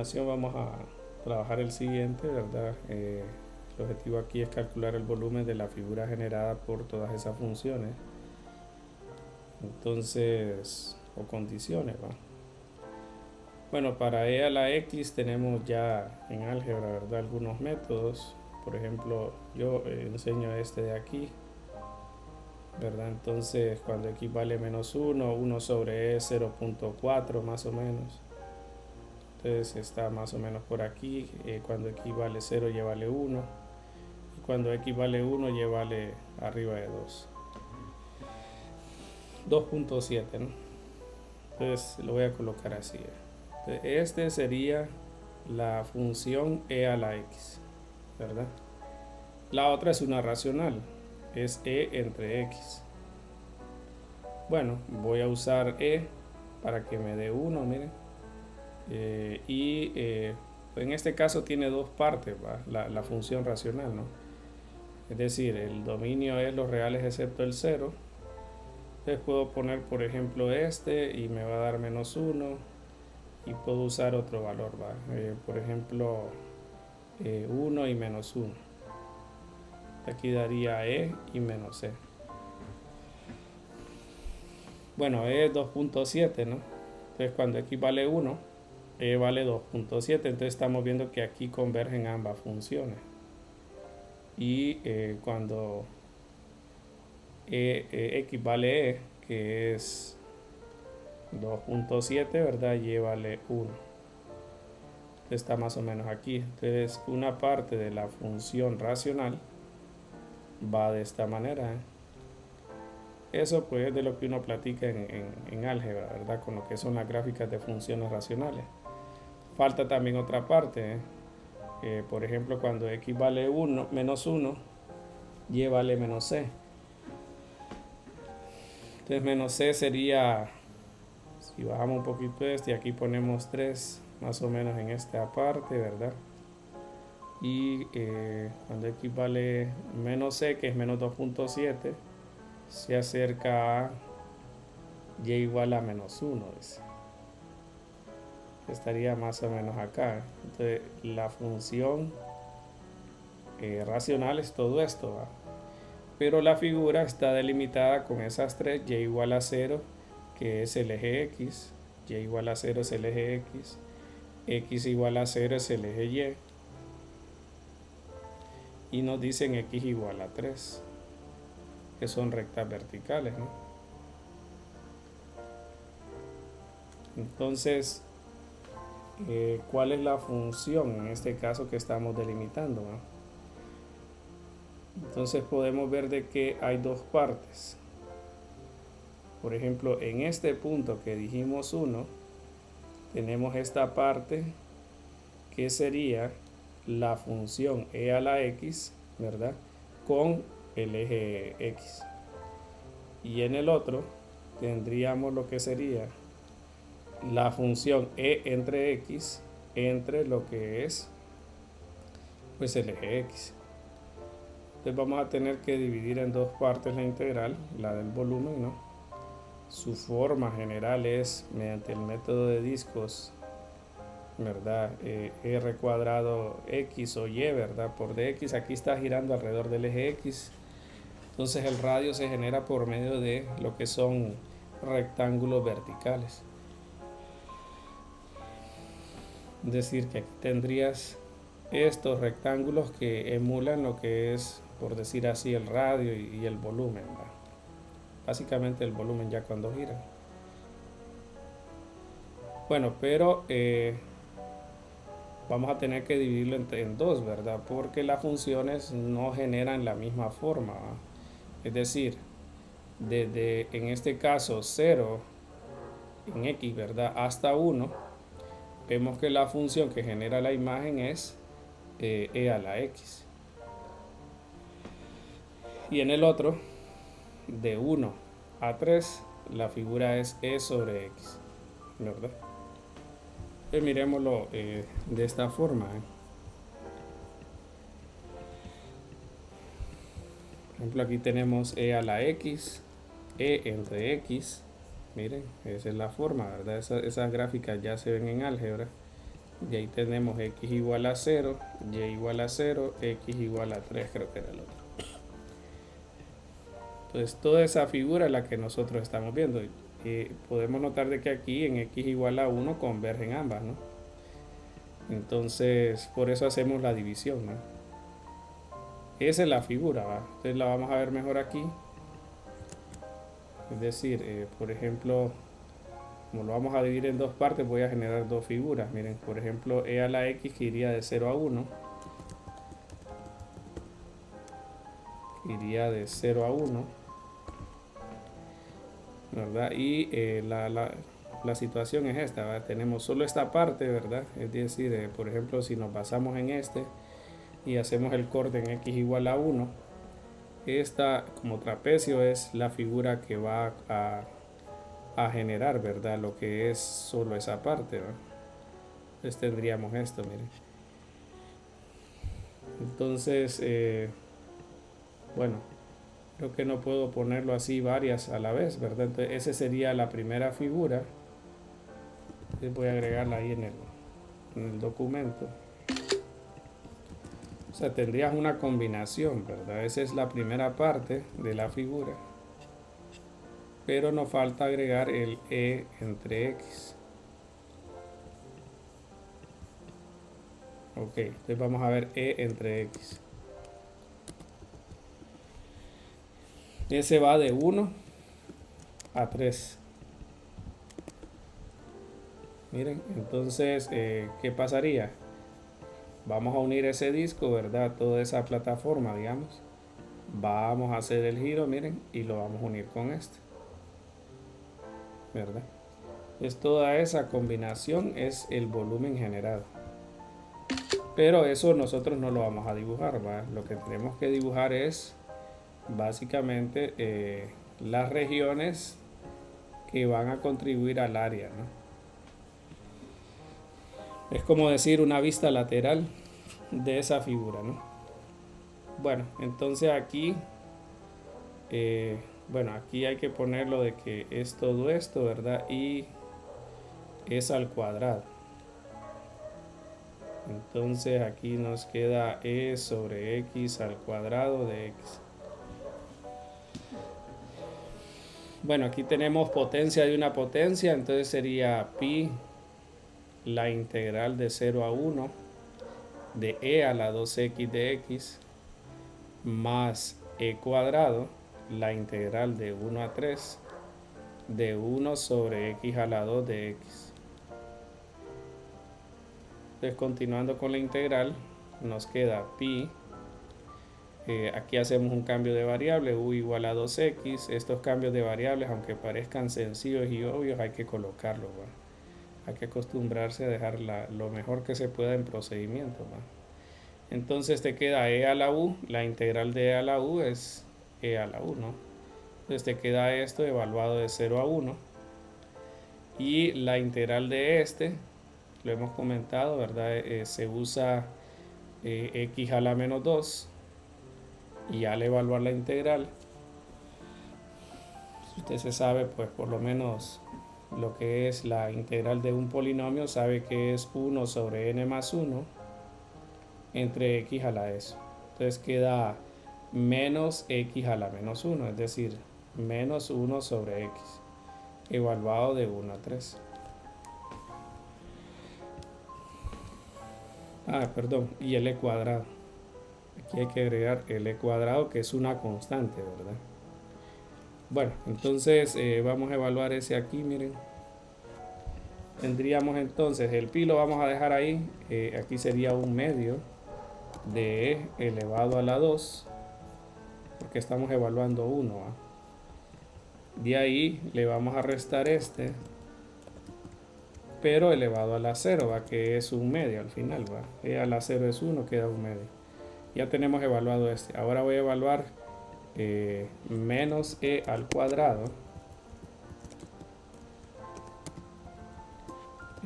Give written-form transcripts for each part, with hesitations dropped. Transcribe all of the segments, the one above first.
continuación vamos a trabajar el siguiente, ¿verdad? El objetivo aquí es calcular el volumen de la figura generada por todas esas funciones. Entonces, o condiciones, ¿va? Bueno, para e a la x tenemos ya en álgebra, ¿verdad? Algunos métodos. Por ejemplo, yo enseño este de aquí, ¿verdad? Entonces, cuando x vale menos 1, 1 sobre e es 0.4 más o menos. Entonces está más o menos por aquí. Cuando x vale 0 ya vale 1. Y cuando x vale 1 ya vale arriba de 2. 2.7, ¿no? Entonces lo voy a colocar así. Entonces, este sería la función e a la x, ¿verdad? La otra es una racional, es e entre x. Bueno, voy a usar e para que me dé 1, miren. En este caso tiene dos partes, la función racional, ¿no? Es decir, el dominio es los reales excepto el 0. Entonces puedo poner, por ejemplo, este y me va a dar menos 1. Y puedo usar otro valor, ¿va? Por ejemplo, 1 y menos 1. Aquí daría e y menos e. Bueno, e es 2.7, ¿no? Entonces cuando x vale 1, e vale 2.7. Entonces estamos viendo que aquí convergen ambas funciones. Y cuando x vale e, que es 2.7, ¿verdad? Y vale 1. Está más o menos aquí. Entonces una parte de la función racional va de esta manera, ¿eh? Eso pues es de lo que uno platica en álgebra, ¿verdad? Con lo que son las gráficas de funciones racionales. Falta también otra parte, ¿eh? Por ejemplo, cuando x vale 1, menos 1, y vale menos c. Entonces menos c sería, si bajamos un poquito y aquí ponemos 3 más o menos en esta parte, ¿verdad? Y cuando x vale menos c, que es menos 2.7, se acerca a y igual a menos 1, dice. Estaría más o menos acá. Entonces la función racional es todo esto, ¿va? Pero la figura está delimitada con esas tres: y igual a 0, que es el eje x, y igual a 0 es el eje x igual a 0 es el eje y nos dicen x igual a 3, que son rectas verticales, ¿no? Entonces, ¿cuál es la función en este caso que estamos delimitando, ¿no? Entonces podemos ver de que hay dos partes. Por ejemplo, en este punto que dijimos 1, tenemos esta parte que sería la función e a la x, ¿verdad? Con el eje x. Y en el otro tendríamos lo que sería la función e entre x entre lo que es pues el eje x. Entonces vamos a tener que dividir en dos partes la integral, la del volumen, ¿no? Su forma general es mediante el método de discos, ¿verdad? R cuadrado x o y, ¿verdad? Por dx, aquí está girando alrededor del eje x. Entonces el radio se genera por medio de lo que son rectángulos verticales. Es decir, que aquí tendrías estos rectángulos que emulan lo que es, por decir así, el radio y el volumen, ¿va? Básicamente el volumen ya cuando gira. Bueno, pero vamos a tener que dividirlo en dos, ¿verdad? Porque las funciones no generan la misma forma, ¿va? Es decir, desde en este caso 0 en x, ¿verdad? Hasta 1, vemos que la función que genera la imagen es e a la x. Y en el otro, de 1 a 3, la figura es e sobre x, ¿verdad? Pues miremoslo de esta forma, ¿eh? Por ejemplo, aquí tenemos e a la x, e entre x. Miren, esa es la forma, ¿verdad? Esas gráficas ya se ven en álgebra. Y ahí tenemos x igual a 0, y igual a 0, x igual a 3, creo que era el otro. Entonces toda esa figura es la que nosotros estamos viendo. Podemos notar de que aquí en x igual a 1 convergen ambas, ¿no? Entonces por eso hacemos la división, ¿no? Esa es la figura, ¿va? Entonces la vamos a ver mejor aquí. Es decir, por ejemplo, como lo vamos a dividir en dos partes, voy a generar dos figuras. Miren, por ejemplo, e a la x que iría de 0 a 1. Iría de 0 a 1, ¿verdad? Y la situación es esta, ¿verdad? Tenemos solo esta parte, ¿verdad? Es decir, por ejemplo, si nos basamos en este y hacemos el corte en x igual a 1, esta como trapecio es la figura que va a generar, ¿verdad? Lo que es solo esa parte, ¿verdad? Entonces tendríamos esto, miren. Entonces, bueno, creo que no puedo ponerlo así varias a la vez, ¿verdad? Entonces esa sería la primera figura. Entonces voy a agregarla ahí en el documento. O sea, tendrías una combinación, ¿verdad? Esa es la primera parte de la figura. Pero nos falta agregar el e entre x. Ok, entonces vamos a ver e entre x. Ese va de 1 a 3. Miren, entonces, ¿qué pasaría? Vamos a unir ese disco, ¿verdad? Toda esa plataforma, digamos. Vamos a hacer el giro, miren, y lo vamos a unir con este, ¿verdad? Pues toda esa combinación es el volumen generado. Pero eso nosotros no lo vamos a dibujar, ¿va? Lo que tenemos que dibujar es básicamente las regiones que van a contribuir al área, ¿no? Es como decir una vista lateral de esa figura, ¿no? Bueno, entonces aquí, bueno, aquí hay que ponerlo de que es todo esto, ¿verdad? Y es al cuadrado. Entonces aquí nos queda e sobre x al cuadrado de x. Bueno, aquí tenemos potencia de una potencia, entonces sería pi la integral de 0 a 1 de e a la 2x de x más e cuadrado, la integral de 1 a 3 de 1 sobre x a la 2 de x. Entonces continuando con la integral, nos queda pi. Aquí hacemos un cambio de variable, u igual a 2x. Estos cambios de variables, aunque parezcan sencillos y obvios, hay que colocarlos, ¿va? Hay que acostumbrarse a dejar lo mejor que se pueda en procedimiento, ¿va? Entonces te queda e a la u, la integral de e a la u es e a la u, ¿no? Entonces te queda esto evaluado de 0 a 1. Y la integral de este, lo hemos comentado, ¿verdad? Se usa x a la menos 2. Y al evaluar la integral, si usted se sabe, pues por lo menos lo que es la integral de un polinomio, sabe que es 1 sobre n más 1 entre x a la eso. Entonces queda menos x a la menos 1, es decir, menos 1 sobre x, evaluado de 1 a 3. Perdón, y el e cuadrado. Aquí hay que agregar el e cuadrado, que es una constante, ¿verdad? Bueno, entonces vamos a evaluar ese aquí, miren. Tendríamos entonces el pi lo vamos a dejar ahí. Aquí sería un medio de e elevado a la 2, porque estamos evaluando 1, ¿va? De ahí le vamos a restar este, pero elevado a la 0, ¿va? Que es un medio al final, ¿va? E a la 0 es 1, queda un medio. Ya tenemos evaluado este. Ahora voy a evaluar menos e al cuadrado.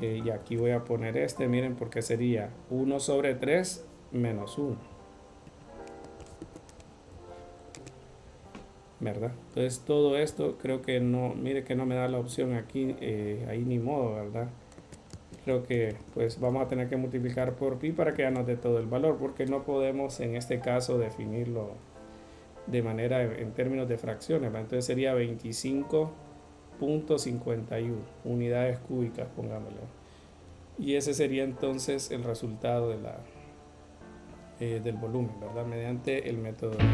Y aquí voy a poner este, miren, porque sería 1 sobre 3 menos 1, ¿verdad? Entonces todo esto creo que no, mire que no me da la opción aquí, ahí ni modo, ¿verdad? creo que pues vamos a tener que multiplicar por pi para que ya nos dé todo el valor, porque no podemos en este caso definirlo de manera en términos de fracciones, ¿va? Entonces sería 25.51 unidades cúbicas, pongámosle. Y ese sería entonces el resultado de del volumen, ¿verdad? Mediante el método de